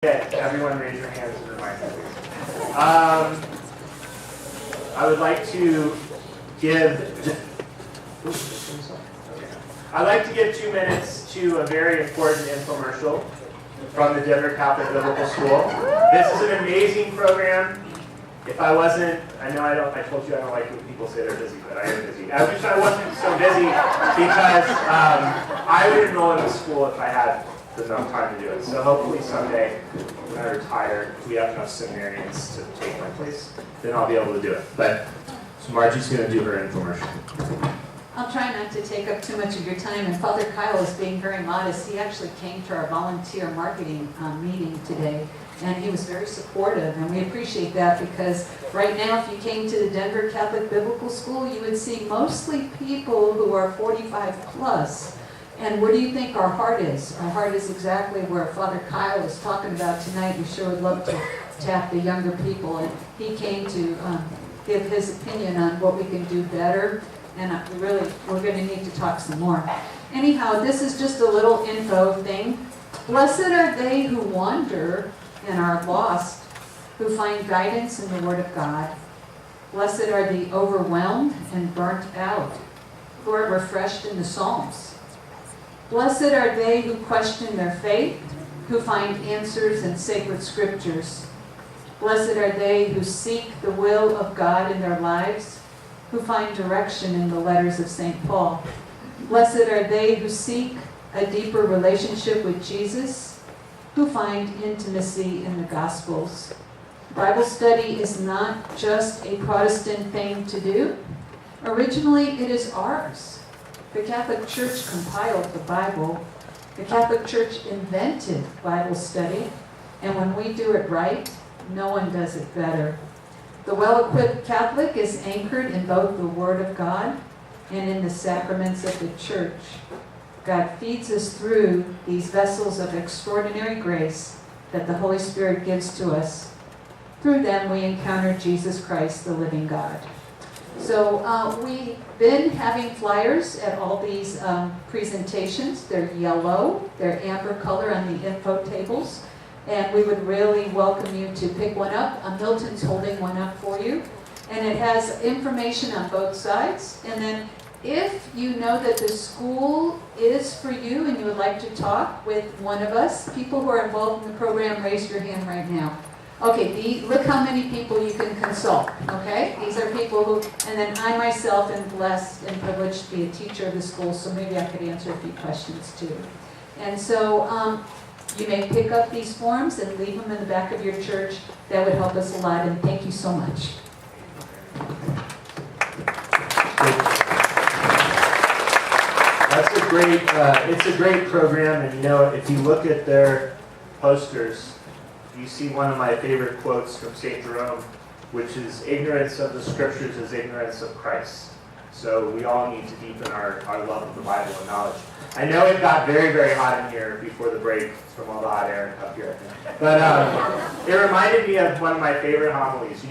Yeah, everyone raise your hands and remind me, please. I would like to give. I'd like to give 2 minutes to a very important infomercial from the Denver Catholic Biblical School. This is an amazing program. If I wasn't, I told you I don't like when people say they're busy, but I am busy. I wish I wasn't so busy because I would enroll in the school if I had enough time to do it. So hopefully someday when I retire, if we have enough seminarians to take my place, then I'll be able to do it. But so Margie's going to do her infomercial. I'll try not to take up too much of your time, and Father Kyle is being very modest. He actually came to our volunteer marketing meeting today, and he was very supportive, and we appreciate that because right now if you came to the Denver Catholic Biblical School, you would see mostly people who are 45 plus. And where do you think our heart is? Our heart is exactly where Father Kyle is talking about tonight. We sure would love to tap the younger people, and he came to give his opinion on what we can do better. And we're going to need to talk some more. Anyhow, this is just a little info thing. Blessed are they who wander and are lost, who find guidance in the Word of God. Blessed are the overwhelmed and burnt out, who are refreshed in the Psalms. Blessed are they who question their faith, who find answers in sacred scriptures. Blessed are they who seek the will of God in their lives, who find direction in the letters of St. Paul. Blessed are they who seek a deeper relationship with Jesus, who find intimacy in the Gospels. Bible study is not just a Protestant thing to do. Originally, it is ours. The Catholic Church compiled the Bible. The Catholic Church invented Bible study. And when we do it right, no one does it better. The well-equipped Catholic is anchored in both the Word of God and in the sacraments of the Church. God feeds us through these vessels of extraordinary grace that the Holy Spirit gives to us. Through them we encounter Jesus Christ, the living God. So we've been having flyers at all these presentations. They're yellow, they're amber color on the info tables. And we would really welcome you to pick one up. Milton's holding one up for you. And it has information on both sides. And then if you know that the school is for you and you would like to talk with one of us, people who are involved in the program, raise your hand right now. Okay, look how many people you can consult, okay? These are people who, and then I myself am blessed and privileged to be a teacher of the school, so maybe I could answer a few questions too. And so, you may pick up these forms and leave them in the back of your church. That would help us a lot, and thank you so much. That's a great, it's a great program, and if you look at their posters, you see one of my favorite quotes from St. Jerome, which is, ignorance of the scriptures is ignorance of Christ. So we all need to deepen our love of the Bible and knowledge. I know it got very, very hot in here before the break from all the hot air up here. But it reminded me of one of my favorite homilies.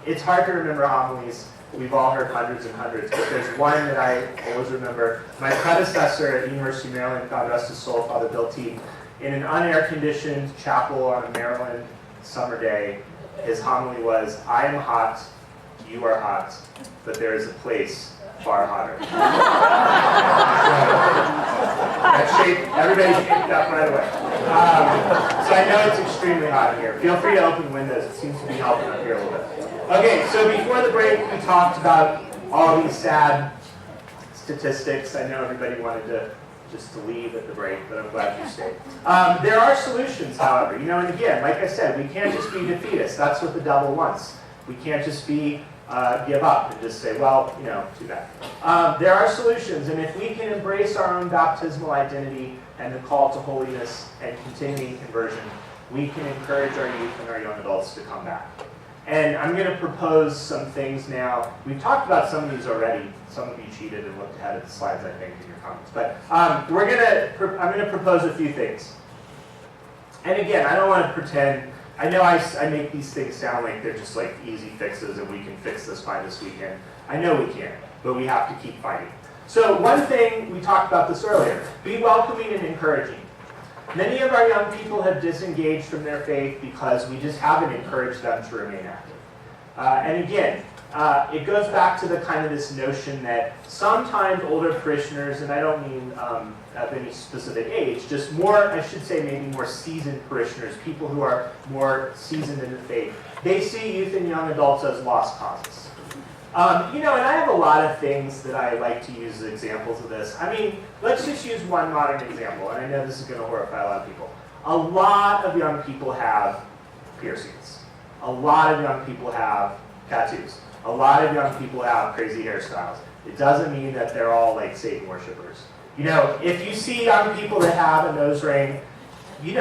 It's hard to remember homilies. We've all heard hundreds and hundreds, but there's one that I always remember. My predecessor at the University of Maryland, God rest his soul, Father Bill T., in an unair-conditioned chapel on a Maryland summer day, his homily was, I am hot, you are hot, but there is a place far hotter. Everybody shaped up right away. So I know it's extremely hot in here. Feel free to open windows. It seems to be helping up here a little bit. Okay, so before the break, we talked about all these sad statistics. I know everybody wanted to leave at the break, but I'm glad you stayed. There are solutions, however. And again, like I said, we can't just be defeatists. That's what the devil wants. We can't just be give up and just say, well, too bad. There are solutions, and if we can embrace our own baptismal identity and the call to holiness and continuing conversion, we can encourage our youth and our young adults to come back. And I'm going to propose some things now. We've talked about some of these already. Some of you cheated and looked ahead at the slides, I think, in your comments. But I'm going to propose a few things. And again, I don't want to pretend. I know I make these things sound like they're just like easy fixes and we can fix this by this weekend. I know we can, but we have to keep fighting. So one thing, we talked about this earlier, be welcoming and encouraging. Many of our young people have disengaged from their faith because we just haven't encouraged them to remain active. And again, it goes back to the kind of this notion that sometimes older parishioners, and I don't mean of any specific age, just more, I should say maybe more seasoned parishioners, people who are more seasoned in the faith, they see youth and young adults as lost causes. And I have a lot of things that I like to use as examples of this. I mean, let's just use one modern example, and I know this is going to horrify a lot of people. A lot of young people have piercings. A lot of young people have tattoos. A lot of young people have crazy hairstyles. It doesn't mean that they're all like Satan worshipers. If you see young people that have a nose ring, they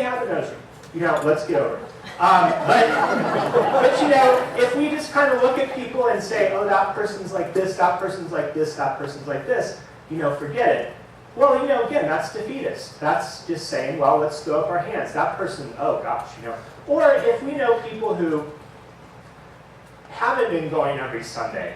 have a nose ring. Let's get over it. But if we just kind of look at people and say, oh, that person's like this, that person's like this, that person's like this, forget it. Well, again, that's defeatist. That's just saying, well, let's throw up our hands. That person, oh gosh, Or if we know people who haven't been going every Sunday,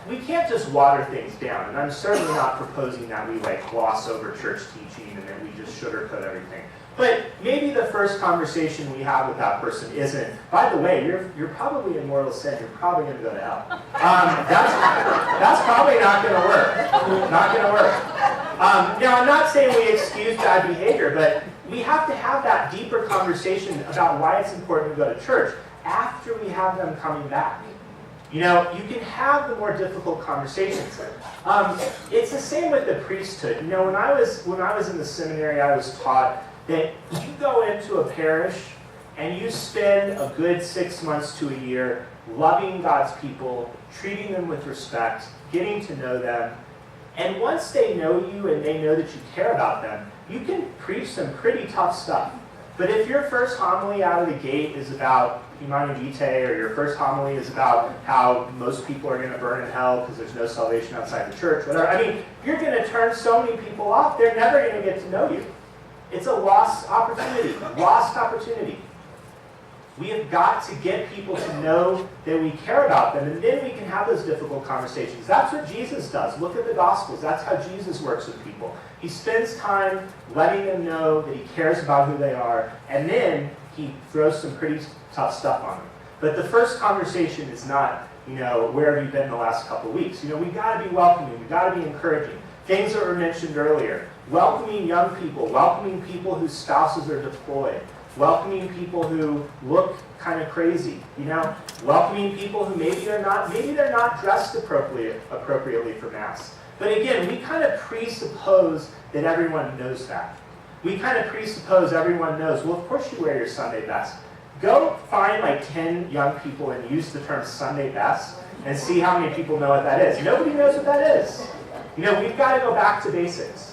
we can't just water things down. And I'm certainly not proposing that we gloss over church teaching and that we just sugarcoat everything. But maybe the first conversation we have with that person isn't, by the way, you're probably in mortal sin, you're probably going to go to hell. That's probably not going to work. Not going to work. Now, I'm not saying we excuse bad behavior, but we have to have that deeper conversation about why it's important to go to church after we have them coming back. You can have the more difficult conversations. It's the same with the priesthood. When I was in the seminary, I was taught that you go into a parish and you spend a good 6 months to a year loving God's people, treating them with respect, getting to know them, and once they know you and they know that you care about them, you can preach some pretty tough stuff. But if your first homily out of the gate is about Humanae Vitae, or your first homily is about how most people are going to burn in hell because there's no salvation outside the church, whatever, you're going to turn so many people off, they're never going to get to know you. It's a lost opportunity. Lost opportunity. We have got to get people to know that we care about them, and then we can have those difficult conversations. That's what Jesus does. Look at the Gospels. That's how Jesus works with people. He spends time letting them know that he cares about who they are, and then he throws some pretty tough stuff on them. But the first conversation is not, where have you been the last couple of weeks? We've got to be welcoming. We've got to be encouraging. Things that were mentioned earlier. Welcoming young people. Welcoming people whose spouses are deployed. Welcoming people who look kind of crazy, welcoming people who maybe they're not dressed appropriately for Mass. But again, we kind of presuppose that everyone knows that. We kind of presuppose everyone knows, well, of course you wear your Sunday best. Go find 10 young people and use the term Sunday best and see how many people know what that is. Nobody knows what that is. We've got to go back to basics.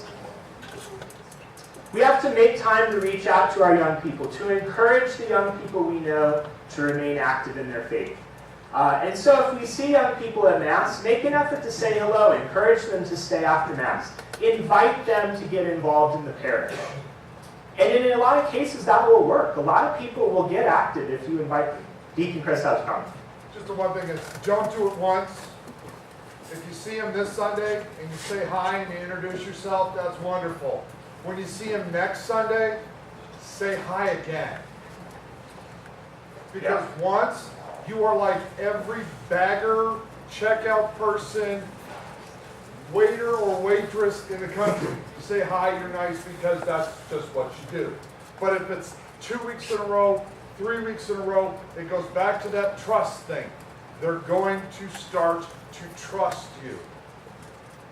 We have to make time to reach out to our young people, to encourage the young people we know to remain active in their faith. And so if we see young people at Mass, make an effort to say hello, encourage them to stay after Mass. Invite them to get involved in the parish. And in a lot of cases, that will work. A lot of people will get active if you invite them. Deacon Chris has a comment. Just the one thing is, don't do it once. If you see him this Sunday and you say hi and you introduce yourself, that's wonderful. When you see him next Sunday, say hi again. Because once, you are like every bagger, checkout person, waiter or waitress in the country. You say hi, you're nice, because that's just what you do. But if it's 2 weeks in a row, 3 weeks in a row, it goes back to that trust thing. They're going to start to trust you.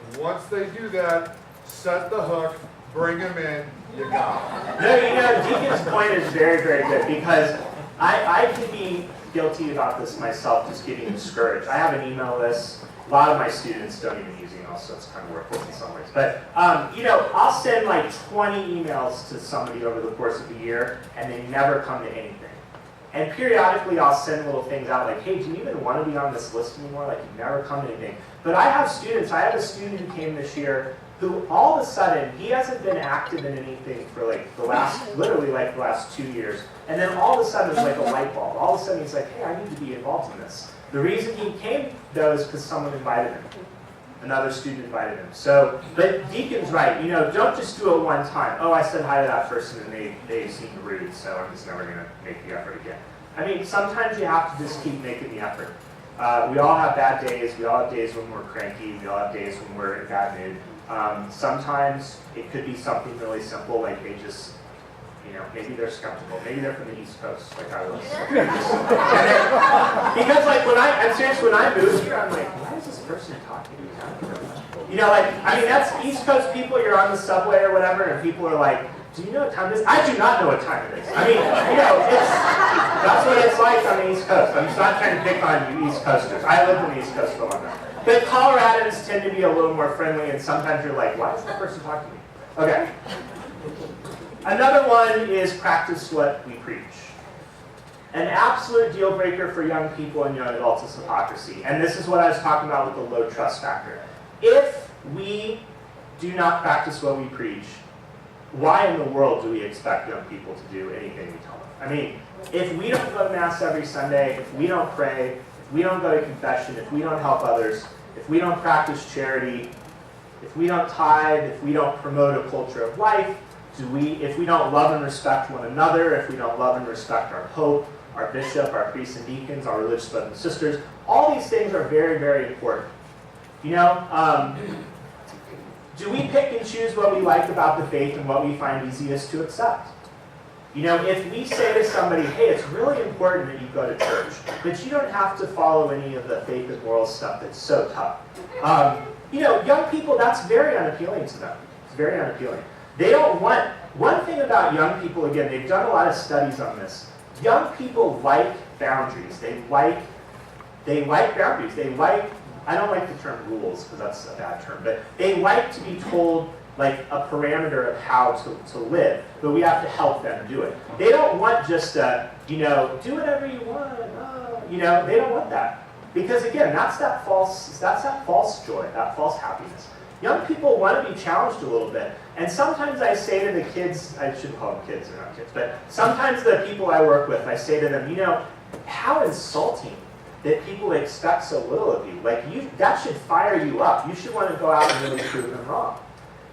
And once they do that, set the hook, bring them in, you got it. No, Deacon's point is very, very good, because I can be guilty about this myself, just getting discouraged. I have an email list. A lot of my students don't even use emails, so it's kind of worthless in some ways. But, I'll send 20 emails to somebody over the course of a year, and they never come to anything. And periodically I'll send little things out like, hey, do you even want to be on this list anymore? You never come to anything. But I have students. I have a student who came this year who all of a sudden, he hasn't been active in anything for the last 2 years. And then all of a sudden it's like a light bulb. All of a sudden he's like, hey, I need to be involved in this. The reason he came, though, is because someone invited him. Another student invited him. So, but Deacon's right, don't just do it one time. Oh, I said hi to that person and they seemed rude, so I'm just never gonna make the effort again. I mean, sometimes you have to just keep making the effort. We all have bad days, we all have days when we're cranky, we all have days when we're in a bad mood. Sometimes it could be something really simple, like they just, maybe they're skeptical. Maybe they're from the East Coast, like I was. Because like I'm serious, when I moved here, I'm like, why is this person talking to me? That's East Coast people, you're on the subway or whatever, and people are like, do you know what time it is? I do not know what time it is. That's what it's like on the East Coast. I'm just not trying to pick on you East Coasters. I lived in the East Coast for a long time. But Coloradans tend to be a little more friendly, and sometimes you're like, why is that person talking to me? Okay. Another one is practice what we preach. An absolute deal breaker for young people and young adults is hypocrisy. And this is what I was talking about with the low trust factor. If we do not practice what we preach, why in the world do we expect young people to do anything we tell them? I mean, if we don't go to Mass every Sunday, if we don't pray, if we don't go to confession, if we don't help others, if we don't practice charity, if we don't tithe, if we don't promote a culture of life, if we don't love and respect one another, if we don't love and respect our Pope, our bishop, our priests and deacons, our religious brothers and sisters, all these things are very, very important. Do we pick and choose what we like about the faith and what we find easiest to accept? If we say to somebody, hey, it's really important that you go to church, but you don't have to follow any of the faith and moral stuff that's so tough. Young people, that's very unappealing to them. It's very unappealing. They don't want, one thing about young people, again, they've done a lot of studies on this. Young people like boundaries. They like boundaries. I don't like the term rules because that's a bad term, but they like to be told like a parameter of how to live, but we have to help them do it. They don't want just do whatever you want. They don't want that. Because again, that's that false joy, that false happiness. Young people want to be challenged a little bit. And sometimes I say to the kids, I shouldn't call them kids, they're not kids, but sometimes the people I work with, I say to them, how insulting that people expect so little of you. That should fire you up. You should want to go out and really prove them wrong.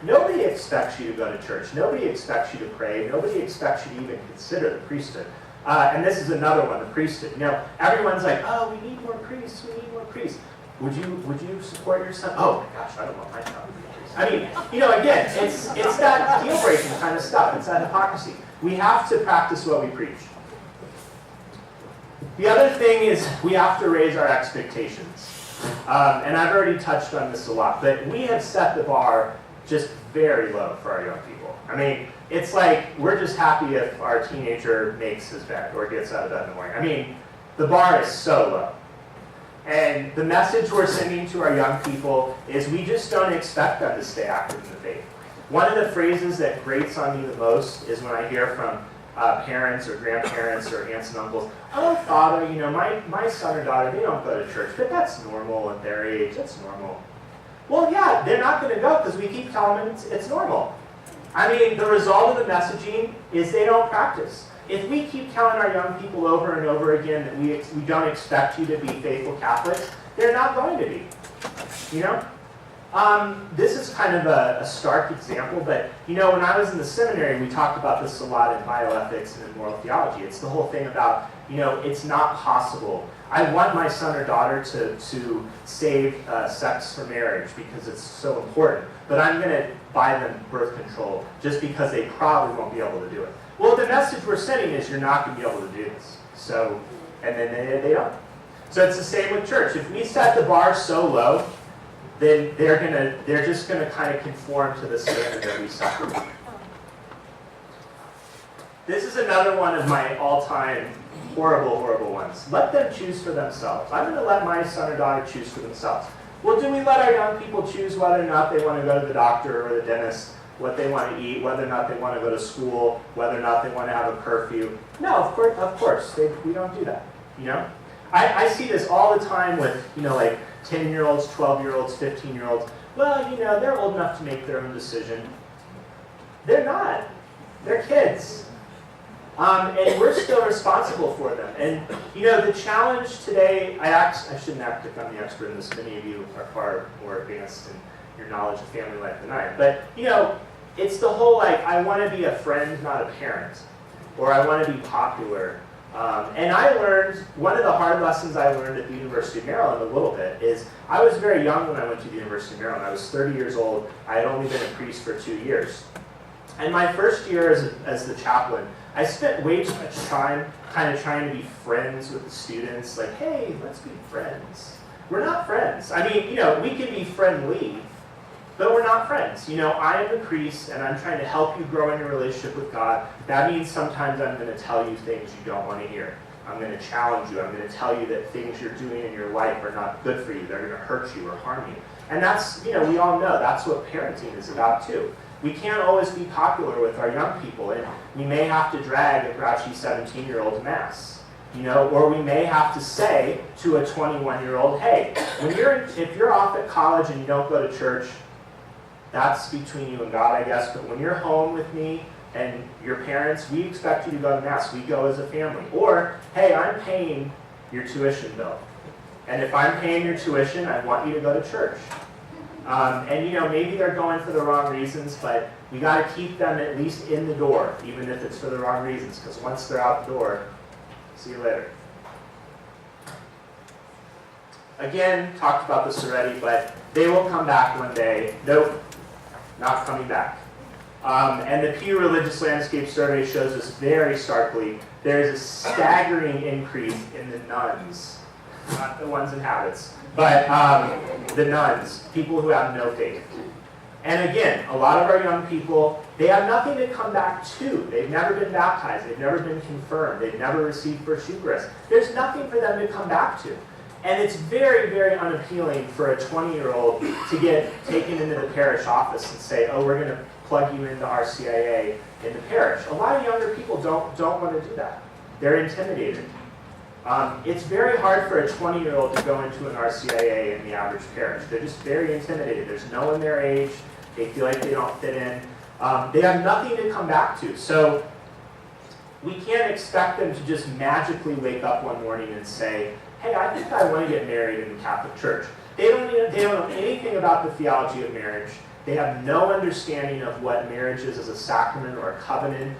Nobody expects you to go to church. Nobody expects you to pray. Nobody expects you to even consider the priesthood. And this is another one, the priesthood. Everyone's like, oh, we need more priests, we need more priests. Would you support your son? Oh my gosh, I don't want my child to be a priest. I mean, again, it's that deal-breaking kind of stuff. It's that hypocrisy. We have to practice what we preach. The other thing is we have to raise our expectations. And I've already touched on this a lot, but we have set the bar just very low for our young people. I mean, it's like we're just happy if our teenager makes his bed or gets out of bed in the morning. I mean, the bar is so low. And the message we're sending to our young people is we just don't expect them to stay active in the faith. One of the phrases that grates on me the most is when I hear from parents or grandparents or aunts and uncles, oh, Father, my son or daughter, they don't go to church, but that's normal at their age, that's normal. Well, yeah, they're not going to go because we keep telling them it's normal. I mean, the result of the messaging is they don't practice. If we keep telling our young people over and over again that we don't expect you to be faithful Catholics, they're not going to be. This is kind of a stark example, but when I was in the seminary, we talked about this a lot in bioethics and in moral theology. It's the whole thing about, it's not possible. I want my son or daughter to save sex for marriage because it's so important, but I'm going to buy them birth control just because they probably won't be able to do it. Well, the message we're sending is you're not going to be able to do this. So, and then they don't. So it's the same with church. If we set the bar so low, then they're just gonna kind of conform to the standard that we set. This is another one of my all-time horrible, horrible ones. Let them choose for themselves. I'm gonna let my son or daughter choose for themselves. Well, do we let our young people choose whether or not they want to go to the doctor or the dentist, what they want to eat, whether or not they want to go to school, whether or not they want to have a curfew? No, of course, we don't do that. I see this all the time with, like 10-year-olds, 12-year-olds, 15-year-olds. Well, they're old enough to make their own decision. They're not. They're kids. And we're still responsible for them. And the challenge today, I shouldn't act like I'm the expert in this. Many of you are far more advanced in your knowledge of family life than I am. But it's the whole I want to be a friend, not a parent, or I want to be popular. And I learned, one of the hard lessons I learned at the University of Maryland a little bit is, I was very young when I went to the University of Maryland. I was 30 years old. I had only been a priest for 2 years. And my first year as the chaplain, I spent way too much time kind of trying to be friends with the students. Like, hey, let's be friends. We're not friends. I mean, we can be friendly, but we're not friends. I am a priest, and I'm trying to help you grow in your relationship with God. That means sometimes I'm going to tell you things you don't want to hear. I'm going to challenge you. I'm going to tell you that things you're doing in your life are not good for you. They're going to hurt you or harm you. And that's, we all know that's what parenting is about too. We can't always be popular with our young people, and we may have to drag a grouchy 17-year-old to Mass. Or we may have to say to a 21-year-old, hey, if you're off at college and you don't go to church, that's between you and God, I guess, but when you're home with me and your parents, we expect you to go to Mass. We go as a family. Or, hey, I'm paying your tuition bill. And if I'm paying your tuition, I want you to go to church. And maybe they're going for the wrong reasons, but we got to keep them at least in the door, even if it's for the wrong reasons, because once they're out the door, see you later. Again, talked about this already, but they will come back one day. Nope, not coming back. And the Pew Religious Landscape Survey shows us very starkly, there is a staggering increase in the nuns, not the ones in habits, but the nuns, people who have no faith. And again, a lot of our young people, they have nothing to come back to. They've never been baptized. They've never been confirmed. They've never received First Eucharist. There's nothing for them to come back to. And it's very, very unappealing for a 20-year-old to get taken into the parish office and say, oh, we're going to plug you into RCIA in the parish. A lot of younger people don't want to do that. They're intimidated. It's very hard for a 20-year-old to go into an RCIA in the average parish. They're just very intimidated. There's no one their age. They feel like they don't fit in. They have nothing to come back to. So we can't expect them to just magically wake up one morning and say, hey, I think I want to get married in the Catholic Church. They don't know anything about the theology of marriage. They have no understanding of what marriage is as a sacrament or a covenant.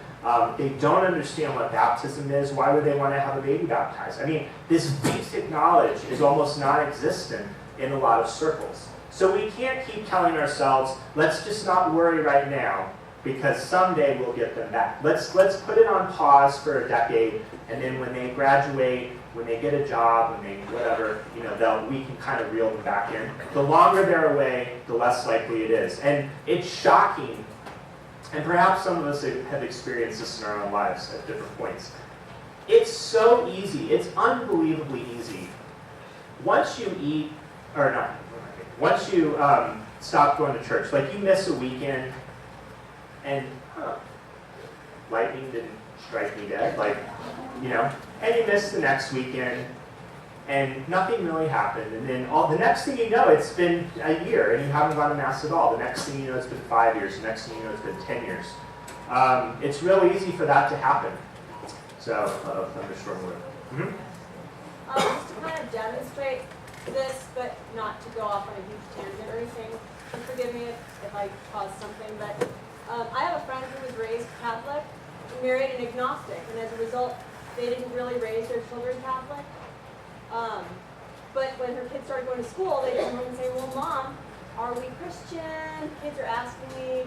They don't understand what baptism is. Why would they want to have a baby baptized? I mean, this basic knowledge is almost non-existent in a lot of circles. So we can't keep telling ourselves, let's just not worry right now, because someday we'll get them back. Let's put it on pause for a decade, and then when they graduate, when they get a job, when they whatever, we can kind of reel them back in. The longer they're away, the less likely it is. And it's shocking, and perhaps some of us have experienced this in our own lives at different points. It's so easy. It's unbelievably easy. Once you stop going to church, like you miss a weekend, and lightning didn't strike me dead, and you miss the next weekend, and nothing really happened, and then the next thing you know, it's been a year, and you haven't gone to Mass at all. The next thing you know, it's been 5 years. The next thing you know, it's been 10 years. It's real easy for that to happen. So, thunderstorm alert. Just to kind of demonstrate this, but not to go off on a huge tangent or anything, and forgive me if I cause something, but I have a friend who was raised Catholic and married an agnostic, and as a result, they didn't really raise their children Catholic. But when her kids started going to school, they come home and say, well, Mom, are we Christian? Kids are asking me,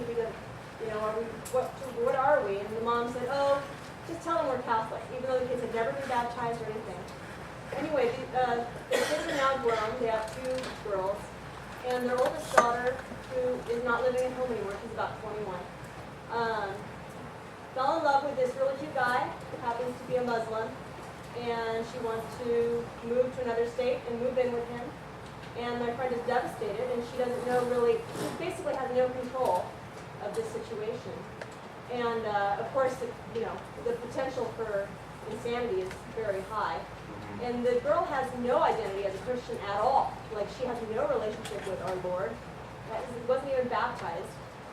what are we? And the mom said, oh, just tell them we're Catholic, even though the kids had never been baptized or anything. Anyway, the kids are now grown. They have 2 girls. And their oldest daughter, who is not living at home anymore, she's about 21, fell in love with this really cute guy who happens to be a Muslim. And she wants to move to another state and move in with him. And my friend is devastated, and she doesn't know really, she basically has no control of this situation. And of course, the potential for insanity is very high. And the girl has no identity as a Christian at all. Like, she has no relationship with our Lord. Wasn't even baptized.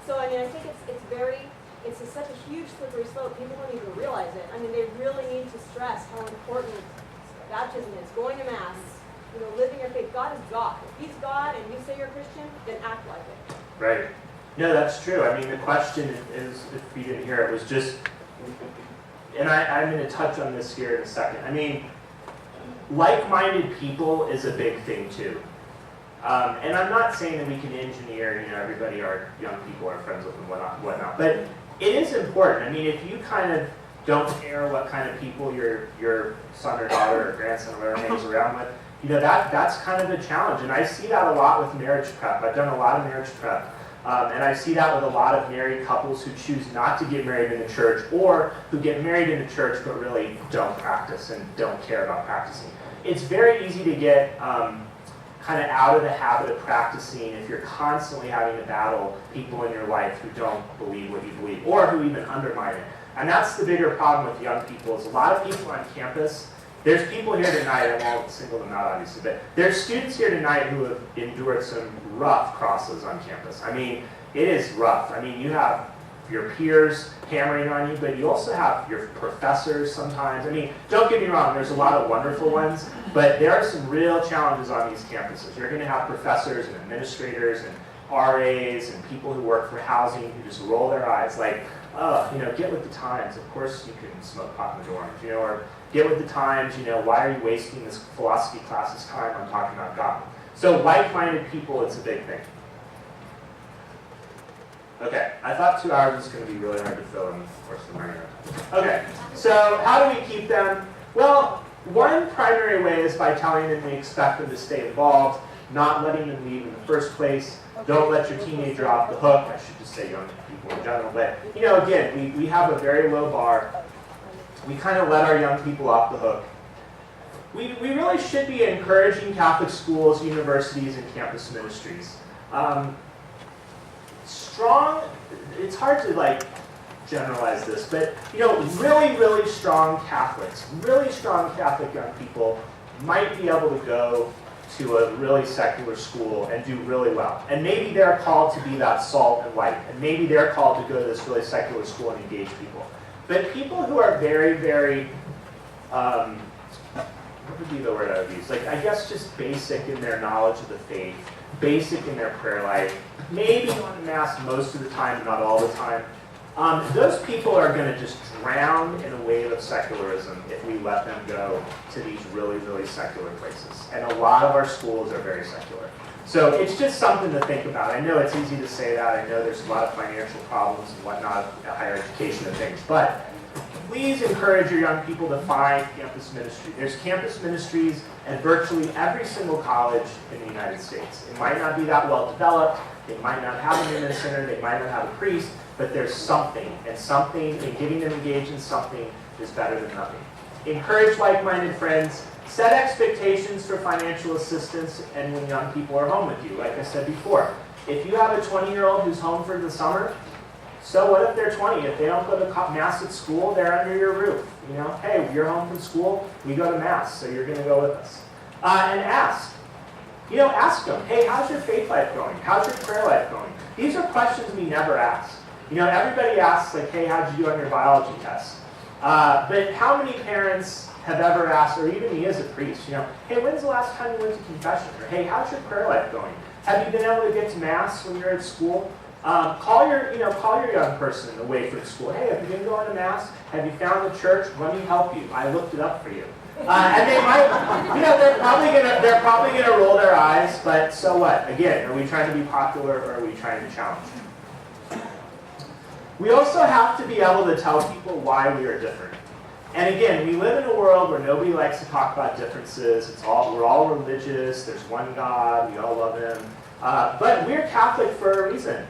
So, I think it's very it's such a huge slippery slope, people don't even realize it. I mean, they really need to stress how important baptism is, going to Mass, living your faith. God is God. If He's God and you say you're a Christian, then act like it. Right. No, that's true. I mean, the question is, if you didn't hear it, was just, and I'm going to touch on this here in a second. I mean, like-minded people is a big thing too. And I'm not saying that we can engineer, everybody, our young people, our friends with and whatnot, but it is important. I mean, if you kind of don't care what kind of people your son or daughter or grandson or whatever hangs around with, that's kind of a challenge. And I see that a lot with marriage prep. I've done a lot of marriage prep. And I see that with a lot of married couples who choose not to get married in the church, or who get married in the church but really don't practice and don't care about practicing. It's very easy to get kind of out of the habit of practicing if you're constantly having to battle people in your life who don't believe what you believe, or who even undermine it. And that's the bigger problem with young people, is a lot of people on campus. There's people here tonight, I won't single them out obviously, but there's students here tonight who have endured some rough crosses on campus. I mean, it is rough. I mean, you have your peers hammering on you, but you also have your professors sometimes. I mean, don't get me wrong, there's a lot of wonderful ones, but there are some real challenges on these campuses. You're going to have professors and administrators and RAs and people who work for housing who just roll their eyes like, oh, get with the times. Of course you can smoke pot in the dorms, or get with the times, why are you wasting this philosophy class's time on talking about God? So like-minded people, it's a big thing. Okay, I thought 2 hours was going to be really hard to fill in, of course, I'm running out. Okay, so how do we keep them? Well, one primary way is by telling them we expect them to stay involved, not letting them leave in the first place. Don't let your teenager off the hook. I should just say young people in general. But, again, we have a very low bar. We kind of let our young people off the hook. We really should be encouraging Catholic schools, universities, and campus ministries. It's hard to generalize this, but really, really strong Catholics, really strong Catholic young people might be able to go to a really secular school and do really well. And maybe they're called to be that salt and light, and maybe they're called to go to this really secular school and engage people. But people who are very, very, what would be the word I would use? I guess just basic in their knowledge of the faith, basic in their prayer life, maybe on Mass most of the time, not all the time. Those people are going to just drown in a wave of secularism if we let them go to these really, really secular places. And a lot of our schools are very secular. So it's just something to think about. I know it's easy to say that. I know there's a lot of financial problems and whatnot, higher education and things. But please encourage your young people to find campus ministry. There's campus ministries at virtually every single college in the United States. It might not be that well developed. They might not have a women's center. They might not have a priest. But there's something. And getting them engaged in something is better than nothing. Encourage like-minded friends. Set expectations for financial assistance and when young people are home with you. Like I said before, if you have a 20-year-old who's home for the summer, so what if they're 20? If they don't go to Mass at school, they're under your roof. Hey, you're home from school, we go to Mass, so you're going to go with us. And ask. Ask them, hey, how's your faith life going? How's your prayer life going? These are questions we never ask. Everybody asks, hey, how'd you do on your biology test? But how many parents have ever asked, or even me as a priest, hey, when's the last time you went to confession? Or hey, how's your prayer life going? Have you been able to get to Mass when you're at school? Call your young person away from school. Hey, have you been going to Mass? Have you found the church? Let me help you. I looked it up for you. And they might, they're probably gonna roll their eyes. But so what? Again, are we trying to be popular or are we trying to challenge? We also have to be able to tell people why we are different. And again, we live in a world where nobody likes to talk about differences. We're all religious. There's one God. We all love Him. But we're Catholic for a reason.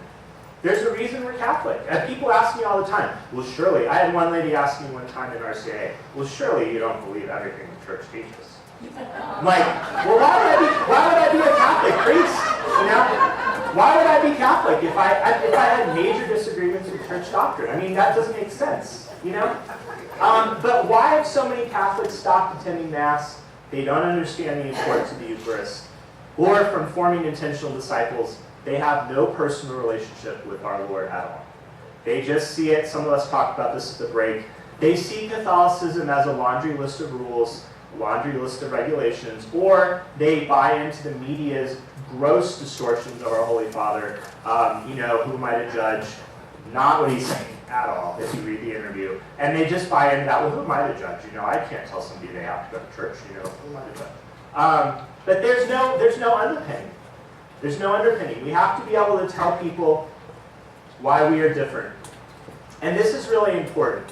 There's a reason we're Catholic. And people ask me all the time, well, surely, I had one lady ask me one time in RCA, well, surely you don't believe everything the church teaches. I'm like, well, why would I be a Catholic priest? Why would I be Catholic if I had major disagreements with church doctrine? I mean, that doesn't make sense, But why have so many Catholics stopped attending Mass? They don't understand the importance of the Eucharist. Or from forming intentional disciples, they have no personal relationship with our Lord at all. They just see it, some of us talked about this at the break, they see Catholicism as a laundry list of rules, a laundry list of regulations, or they buy into the media's gross distortions of our Holy Father. Who am I to judge? Not what he's saying at all, if you read the interview. And they just buy into that, well, who am I to judge? I can't tell somebody they have to go to church, who am I to judge? But there's no underpinning. There's no underpinning. We have to be able to tell people why we are different. And this is really important.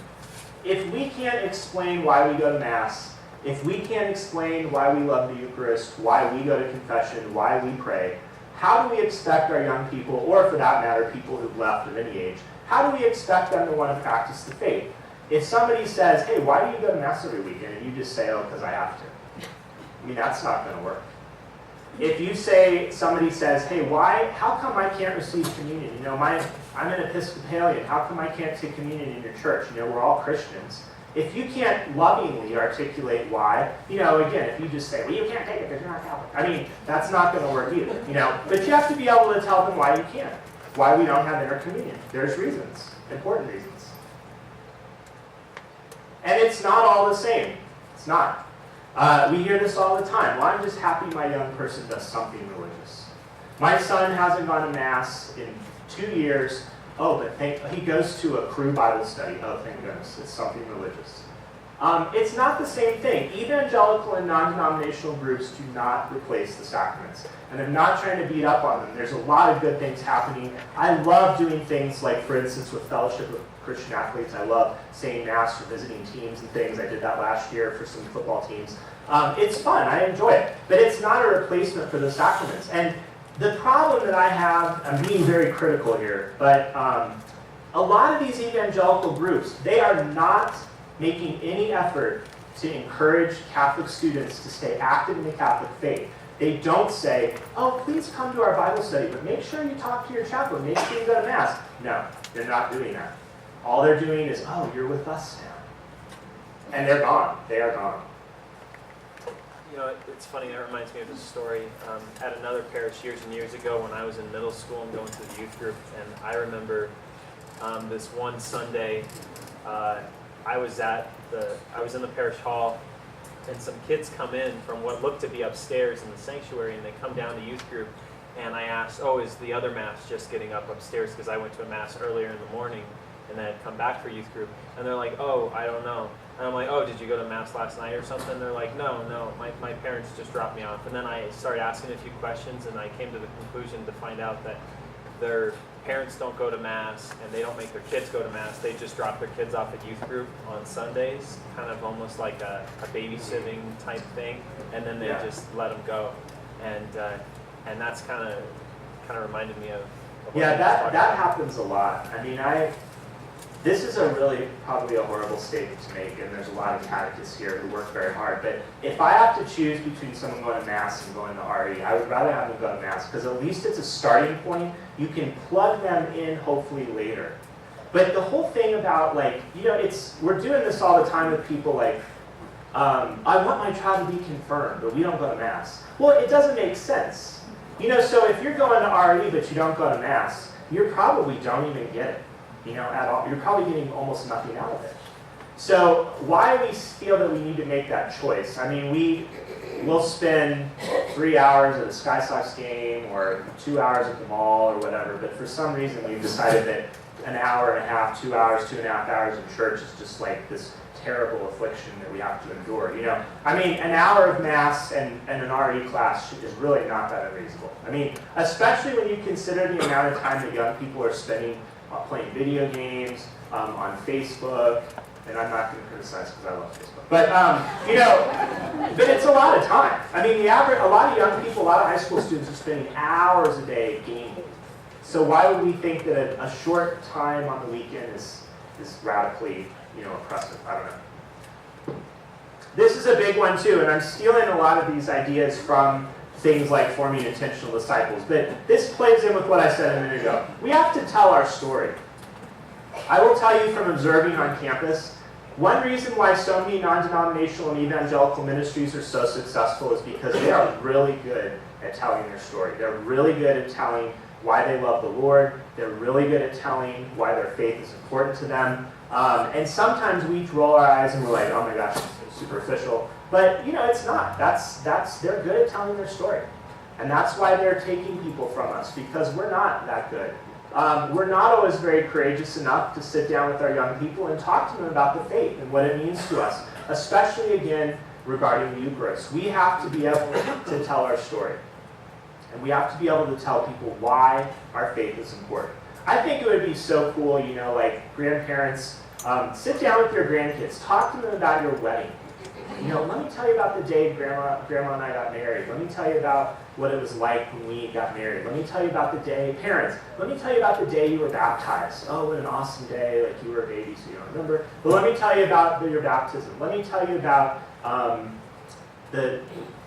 If we can't explain why we go to Mass, if we can't explain why we love the Eucharist, why we go to confession, why we pray, how do we expect our young people, or for that matter, people who've left at any age, how do we expect them to want to practice the faith? If somebody says, hey, why do you go to Mass every weekend? And you just say, oh, because I have to. That's not going to work. If somebody says, hey, how come I can't receive communion? I'm an Episcopalian, how come I can't take communion in your church? We're all Christians. If you can't lovingly articulate why, again, if you just say, well, you can't take it because you're not Catholic. That's not going to work either, But you have to be able to tell them why you can't, why we don't have intercommunion. There's reasons, important reasons. And it's not all the same. It's not. We hear this all the time. Well, I'm just happy my young person does something religious. My son hasn't gone to Mass in 2 years. Oh, but he goes to a Crew Bible study. Oh, thank goodness. It's something religious. It's not the same thing. Evangelical and non-denominational groups do not replace the sacraments. And I'm not trying to beat up on them. There's a lot of good things happening. I love doing things like, for instance, with Fellowship of Christian Athletes. I love saying Mass for visiting teams and things. I did that last year for some football teams. It's fun. I enjoy it. But it's not a replacement for the sacraments. And the problem that I have, I'm being very critical here, but a lot of these evangelical groups, they are not making any effort to encourage Catholic students to stay active in the Catholic faith. They don't say, oh, please come to our Bible study, but make sure you talk to your chaplain, make sure you go to Mass. No, they're not doing that. All they're doing is, oh, you're with us now. And they're gone. They are gone. It's funny, that reminds me of a story at another parish years and years ago when I was in middle school and going to the youth group, and I remember this one Sunday, I was in the parish hall, and some kids come in from what looked to be upstairs in the sanctuary, and they come down to youth group, and I asked, oh, is the other Mass just getting up upstairs? Because I went to a Mass earlier in the morning, and then I'd come back for youth group, and they're like, oh, I don't know. And I'm like, oh, did you go to Mass last night or something? They're like, no, my parents just dropped me off. And then I started asking a few questions, and I came to the conclusion to find out that their parents don't go to Mass, and they don't make their kids go to Mass. They just drop their kids off at youth group on Sundays, kind of almost like a babysitting type thing, and then they just let them go. And that's kind of reminded me of what that happens a lot. This is probably a horrible statement to make, and there's a lot of catechists here who work very hard, but if I have to choose between someone going to Mass and going to RE, I would rather have them go to Mass, because at least it's a starting point. You can plug them in hopefully later. But the whole thing about, we're doing this all the time with people like, I want my child to be confirmed, but we don't go to Mass. Well, it doesn't make sense. So if you're going to RE but you don't go to Mass, you probably don't even get it. At all. You're probably getting almost nothing out of it. So why we feel that we need to make that choice? We'll spend 3 hours at a Sky Sox game or 2 hours at the mall or whatever, but for some reason we've decided that an hour and a half, 2 hours, 2.5 hours in church is just like this terrible affliction that we have to endure. An hour of Mass and an RE class is really not that unreasonable. Especially when you consider the amount of time that young people are spending playing video games, on Facebook, and I'm not going to criticize because I love Facebook. But, but it's a lot of time. A lot of young people, a lot of high school students are spending hours a day gaming. So why would we think that a short time on the weekend is radically, oppressive? I don't know. This is a big one too, and I'm stealing a lot of these ideas from things like forming intentional disciples. But this plays in with what I said a minute ago. We have to tell our story. I will tell you from observing on campus, one reason why so many non-denominational and evangelical ministries are so successful is because they are really good at telling their story. They're really good at telling why they love the Lord. They're really good at telling why their faith is important to them. And sometimes we roll our eyes and we're like, oh my gosh, it's superficial. But, it's not. They're good at telling their story. And that's why they're taking people from us, because we're not that good. We're not always very courageous enough to sit down with our young people and talk to them about the faith and what it means to us, especially, again, regarding the Eucharist. We have to be able to tell our story. And we have to be able to tell people why our faith is important. I think it would be so cool, like grandparents, sit down with your grandkids, talk to them about your wedding. Let me tell you about the day Grandma and I got married. Let me tell you about what it was like when we got married. Let me tell you about the day, parents, let me tell you about the day you were baptized. Oh, what an awesome day, like you were a baby, so you don't remember. But let me tell you about your baptism. Let me tell you about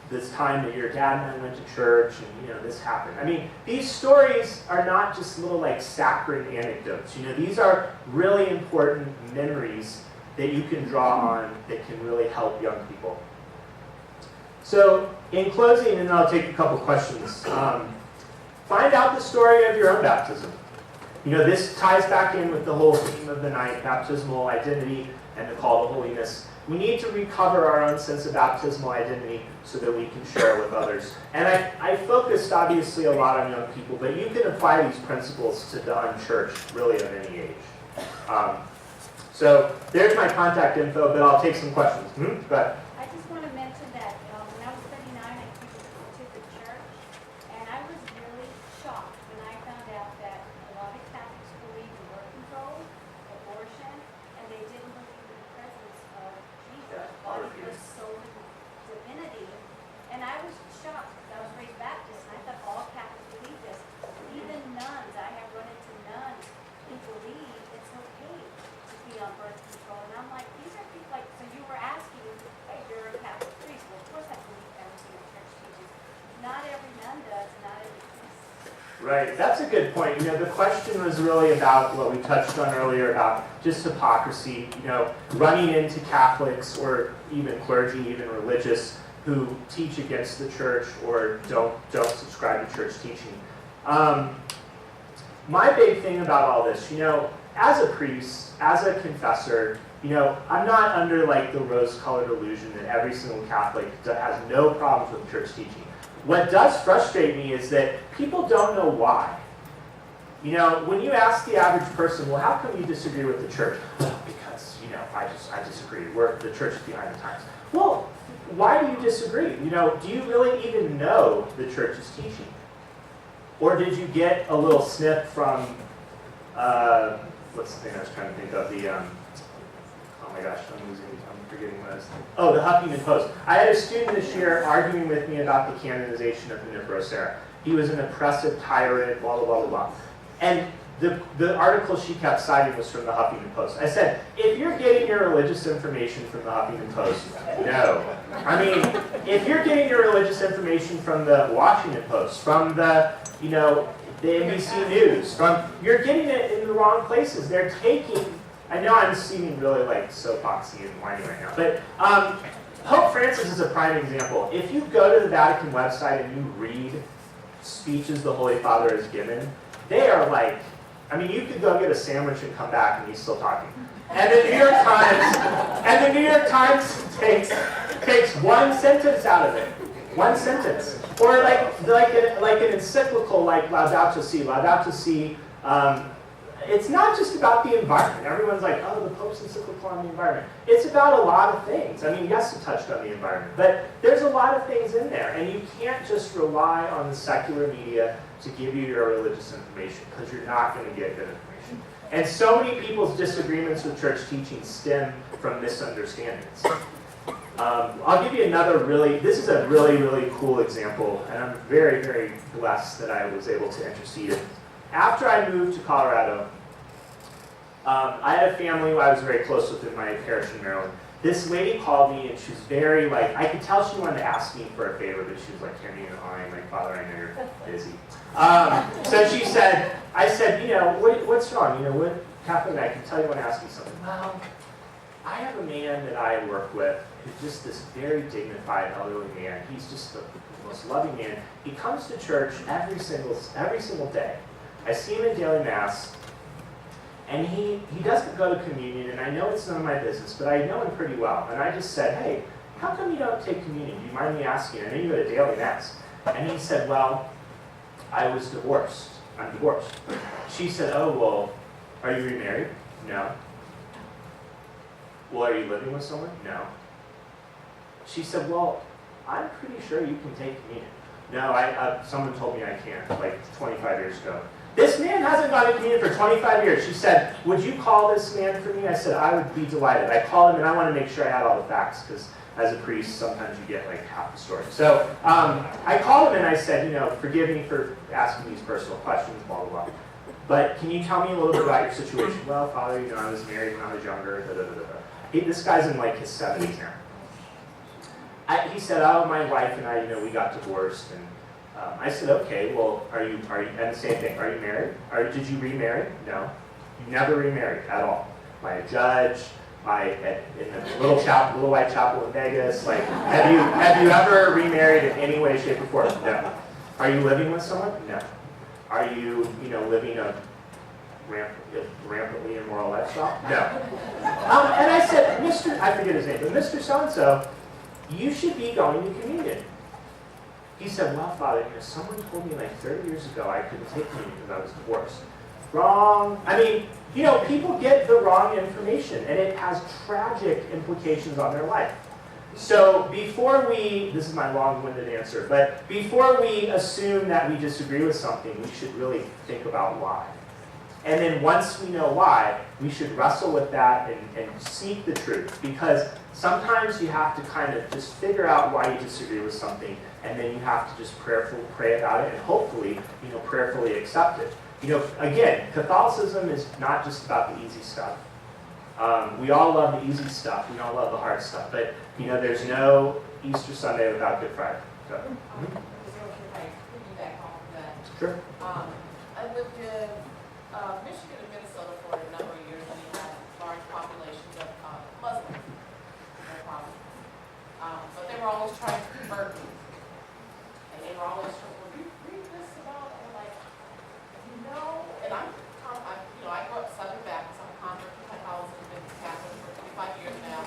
this time that your dad and I went to church and, this happened. I mean, these stories are not just little, like, saccharine anecdotes. These are really important memories that you can draw on that can really help young people. So, in closing, and I'll take a couple questions, find out the story of your own baptism. This ties back in with the whole theme of the night, baptismal identity and the call to holiness. We need to recover our own sense of baptismal identity so that we can share it with others. And I focused, obviously, a lot on young people, but you can apply these principles to the unchurched, really, at any age. So there's my contact info, but I'll take some questions. Go ahead. I just want to mention that when I was 39, I came to the church, and I was really shocked when I found out that a lot of Catholics believe in birth control, abortion, and they didn't believe in the presence of Jesus, God of his soul and divinity. And I was shocked because I was raised Baptist, and I thought all Catholics believe this. Even nuns, I have run into nuns who believe it's okay to be on birth control. And I'm like, these are people like, so you were asking, hey, you're a Catholic priest. Well, of course I believe everything the church teaches. Not every nun does, not every priest. Right, that's a good point. The question was really about what we touched on earlier about just hypocrisy, running into Catholics or even clergy, even religious, who teach against the church or don't subscribe to church teaching. My big thing about all this, as a priest, as a confessor, I'm not under like the rose-colored illusion that every single Catholic has no problems with church teaching. What does frustrate me is that people don't know why. When you ask the average person, well, how come you disagree with the church? Well, because, I disagree. The church is behind the times. Well, why do you disagree? Do you really even know the church's teaching? Or did you get a little snip from, what's the thing I was trying to think of? Oh my gosh, I'm forgetting what I was thinking. Oh, the Huffington Post. I had a student this year arguing with me about the canonization of Junipero Serra. He was an oppressive tyrant, blah, blah, blah, blah, blah. And the article she kept citing was from the Huffington Post. I said, if you're getting your religious information from the Huffington Post, no. I mean, if you're getting your religious information from the Washington Post, from the NBC News, you're getting it in the wrong places. They're taking, I know I'm seeming really like soapboxy and whiny right now, but Pope Francis is a prime example. If you go to the Vatican website and you read speeches the Holy Father has given, they are like, you could go get a sandwich and come back and he's still talking. And the New York Times takes one sentence out of it. One sentence. Or like an encyclical like Laudato Si. Laudato Si, it's not just about the environment. Everyone's like, oh, the Pope's encyclical on the environment. It's about a lot of things. Yes, it touched on the environment, but there's a lot of things in there, and you can't just rely on the secular media to give you your religious information, because you're not going to get good information. And so many people's disagreements with church teaching stem from misunderstandings. I'll give you another this is a really, really cool example, and I'm very, very blessed that I was able to intercede in. After I moved to Colorado, I had a family who I was very close with in my parish in Maryland. This lady called me, and she was very, I could tell she wanted to ask me for a favor, but she was like, Kenny, I'm like, Father, I know you're busy. So she said, I said, what's wrong? What, Catherine, I can tell you want to ask you something. Well, I have a man that I work with who's just this very dignified elderly man. He's just the most loving man. He comes to church every single day. I see him in daily mass, and he doesn't go to communion, and I know it's none of my business, but I know him pretty well. And I just said, hey, how come you don't take communion? Do you mind me asking? I know you go to daily mass. And he said, well, I was divorced. I'm divorced. She said, oh, well, are you remarried? No. Well, are you living with someone? No. She said, well, I'm pretty sure you can take communion. No, someone told me I can't, like 25 years ago. This man hasn't gone to communion for 25 years. She said, would you call this man for me? I said, I would be delighted. I called him, and I want to make sure I had all the facts, because as a priest, sometimes you get like half the story. So I called him, and I said, forgive me for asking these personal questions, blah, blah, blah. But can you tell me a little bit about your situation? Well, Father, I was married when I was younger, da, da, da, da. This guy's in like his 70s now. He said, oh, my wife and I, we got divorced. And I said, okay, well, are you, and the same thing, are you married? Did you remarry? No. You never remarried at all. By a judge, in the little white chapel in Vegas, like, have you ever remarried in any way, shape, or form? No. Are you living with someone? No. Are you, living a rampantly immoral lifestyle? No. And I said, I forget his name, but Mr. So-and-so, you should be going to communion. He said, well, Father, someone told me like 30 years ago I couldn't take communion because I was divorced. Wrong. I mean, people get the wrong information, and it has tragic implications on their life. So this is my long-winded answer, but before we assume that we disagree with something, we should really think about why. And then once we know why, we should wrestle with that and seek the truth. Because sometimes you have to kind of just figure out why you disagree with something, and then you have to just prayerfully pray about it and hopefully, prayerfully accept it. Again, Catholicism is not just about the easy stuff. We all love the easy stuff. We don't love the hard stuff. But, there's no Easter Sunday without Good Friday. So, Sure. I lived in Michigan and Minnesota for a number of years, and we had large populations of Muslims, no problem. But they were always trying to convert me. And they were always trying, well, you read this about, and I'm like, and I grew up Southern Baptist. I'm a convert to Catholicism, been Catholic for 25 years now.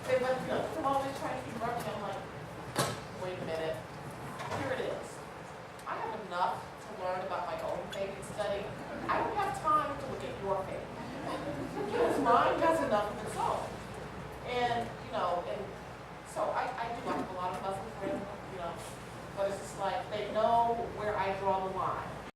They're always trying to convert me. I'm like, wait a minute, here it is. I have enough to learn about my own faith and study. I don't have time to look at your faith. Because mine has enough of its own. And so I do have a lot of Muslim friends, but it's just like they know where I draw the line.